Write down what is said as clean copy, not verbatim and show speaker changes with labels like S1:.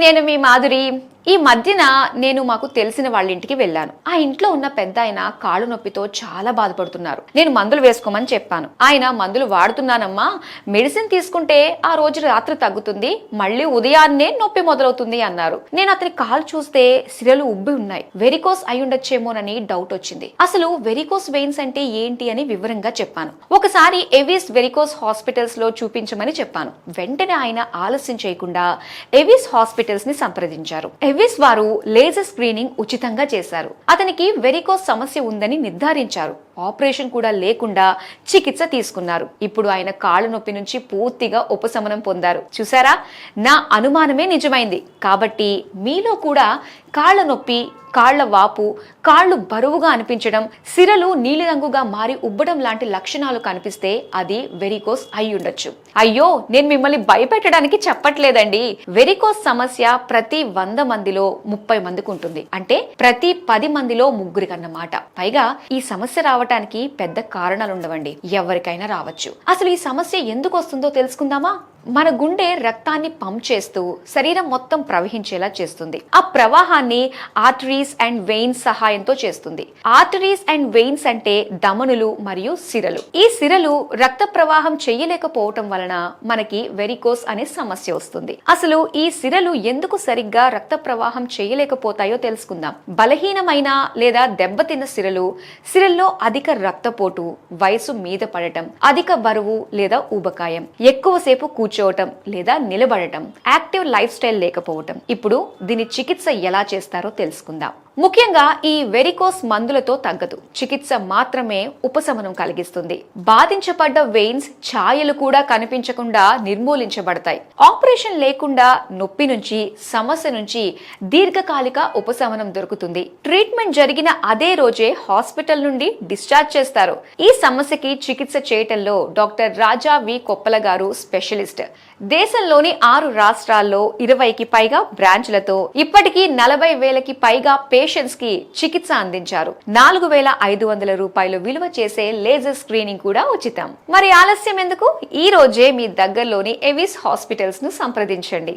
S1: నేను మీ మాధురి. ఈ మధ్యన నేను మాకు తెలిసిన వాళ్ళ ఇంటికి వెళ్ళాను. ఆ ఇంట్లో ఉన్న పెద్ద ఆయన కాళ్ళు నొప్పితో చాలా బాధపడుతున్నారు. నేను మందులు వేసుకోమని చెప్పాను. ఆయన మందులు వాడుతున్నానమ్మా, మెడిసిన్ తీసుకుంటే ఆ రోజు రాత్రి తగ్గుతుంది, మళ్ళీ ఉదయాన్నే నొప్పి మొదలవుతుంది అన్నారు. నేను అతని కాలు చూస్తే సిరలు ఉబ్బి ఉన్నాయి. వెరికోస్ అయి ఉండొచ్చేమోనని డౌట్ వచ్చింది. అసలు వెరికోస్ వెయిన్స్ అంటే ఏంటి అని వివరంగా చెప్పాను. ఒకసారి ఎవిస్ వెరికోస్ హాస్పిటల్స్ లో చూపించమని చెప్పాను. వెంటనే ఆయన ఆలస్యం చేయకుండా ఎవిస్ హాస్పిటల్స్ ని సంప్రదించారు. ఎవిస్ వారు లేజర్ స్క్రీనింగ్ ఉచితంగా చేశారు. అతనికి వెరికోస్ సమస్య ఉందని నిర్ధారించారు. ఆపరేషన్ కూడా లేకుండా చికిత్స తీసుకున్నారు. ఇప్పుడు ఆయన కాళ్ళ నొప్పి నుంచి పూర్తిగా ఉపశమనం పొందారు. చూసారా, నా అనుమానమే నిజమైంది. కాబట్టి మీలో కూడా కాళ్ళ నొప్పి, కాళ్ల వాపు, కాళ్లు బరువుగా అనిపించడం, సిరలు నీలిరంగుగా మారి ఉబ్బడం లాంటి లక్షణాలు కనిపిస్తే అది వెరికోస్ అయి ఉండొచ్చు. అయ్యో, నేను మిమ్మల్ని భయపెట్టడానికి చెప్పట్లేదండి. వెరికోస్ సమస్య ప్రతి 100 మందిలో 30 మందికి ఉంటుంది. అంటే ప్రతి 10 మందిలో 3 అన్నమాట. పైగా ఈ సమస్య రావటానికి పెద్ద కారణాలు ఉండవండి, ఎవరికైనా రావచ్చు. అసలు ఈ సమస్య ఎందుకు వస్తుందో తెలుసుకుందామా? మన గుండె రక్తాన్ని పంప్ చేస్తూ శరీరం మొత్తం ప్రవహించేలా చేస్తుంది. ఆ ప్రవాహాన్ని ఆర్టరీస్ అండ్ వెయిన్స్ సహాయంతో చేస్తుంది. ఆర్టరీస్ అండ్ వెయిన్స్ అంటే ధమనులు మరియు సిరలు. ఈ సిరలు రక్త ప్రవాహం చేయలేకపోవటం వలన మనకి వెరికోస్ అనే సమస్య వస్తుంది. అసలు ఈ సిరలు ఎందుకు సరిగ్గా రక్త ప్రవాహం చేయలేకపోతాయో తెలుసుకుందాం. బలహీనమైన లేదా దెబ్బతిన్న సిరల్లో అధిక రక్తపోటు, వయసు మీద పడటం, అధిక బరువు లేదా ఊబకాయం, ఎక్కువసేపు కూర్చోవటం లేదా నిలబడటం, యాక్టివ్ లైఫ్ స్టైల్ లేకపోవటం. ఇప్పుడు దీని చికిత్స ఎలా చేస్తారో తెలుసుకుందాం. ముఖ్యంగా ఈ వెరికోస్ మందులతో తగ్గదు. చికిత్స మాత్రమే ఉపశమనం కలిగిస్తుంది. బాధించబడ్డ వెయిన్స్ ఛాయలు కూడా కనిపించకుండా నిర్మూలించబడతాయి. ఆపరేషన్ లేకుండా నొప్పి నుంచి, సమస్య నుంచి దీర్ఘకాలిక ఉపశమనం దొరుకుతుంది. ట్రీట్మెంట్ జరిగిన అదే రోజే హాస్పిటల్ నుండి డిశ్చార్జ్ చేస్తారు. ఈ సమస్యకి చికిత్స చేయటంలో డాక్టర్ రాజా వి కొప్పల గారు స్పెషలిస్ట్. దేశంలోని 6 రాష్ట్రాల్లో 20కి పైగా బ్రాంచ్లతో ఇప్పటికీ 40,000కి పైగా పేషెంట్స్ కి చికిత్స అందించారు. 4,500 రూపాయలు విలువ చేసే లేజర్ స్క్రీనింగ్ కూడా ఉచితం. మరి ఆలస్యం ఎందుకు? ఈ రోజే మీ దగ్గరలోని ఎవిస్ హాస్పిటల్స్ ను సంప్రదించండి.